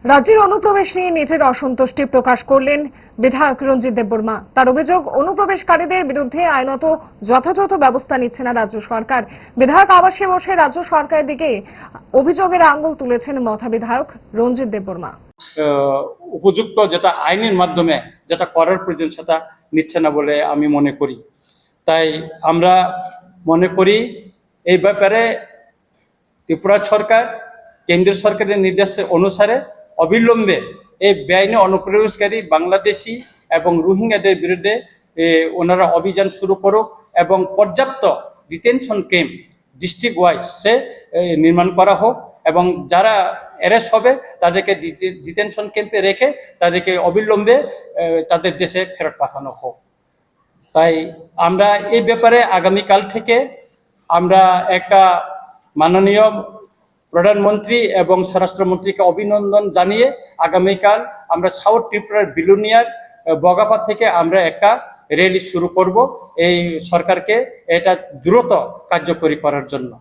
রাজ্যের অনুপ্রবেশ নিয়ে নিজের অসন্তুষ্টি প্রকাশ করলেন বিধায়ক রঞ্জিত দেববর্মা। তার অভিযোগ, অনুপ্রবেশকারীদের বিরুদ্ধে আইনত যথাযথ ব্যবস্থা নিচ্ছে না রাজ্য সরকার। বিধায়ক আবাসে বসে রাজ্য সরকারের দিকে অভিযোগের আঙুল তুলেছেন মথা বিধায়ক রঞ্জিত দেববর্মা। উপযুক্ত যেটা আইনের মাধ্যমে যেটা করার প্রয়োজন সেটা নিচ্ছে না বলে আমি মনে করি। তাই আমরা মনে করি এই ব্যাপারে ত্রিপুরা সরকার কেন্দ্রীয় সরকারের নির্দেশ অনুসারে অবিলম্বে এই বেআইনি অনুপ্রবেশকারী বাংলাদেশি এবং রোহিঙ্গাদের বিরুদ্ধে ওনারা অভিযান শুরু করুক এবং পর্যাপ্ত ডিটেনশন ক্যাম্প ডিস্ট্রিক্ট ওয়াইজ সে নির্মাণ করা হোক এবং যারা অ্যারেস্ট হবে তাদেরকে ডিটেনশন ক্যাম্পে রেখে তাদেরকে অবিলম্বে তাদের দেশে ফেরত পাঠানো হোক। তাই আমরা এই ব্যাপারে আগামীকাল থেকে আমরা একটা মাননীয় প্রধানমন্ত্রী এবং স্বরাষ্ট্রমন্ত্রীকে অভিনন্দন জানিয়ে আগামীকাল আমরা সাউথ ত্রিপুরার বিলুনিয়ার বগাপা থেকে আমরা একটা র্যালি শুরু করব এই সরকারকে এটা দ্রুত কার্যকরী করার জন্য।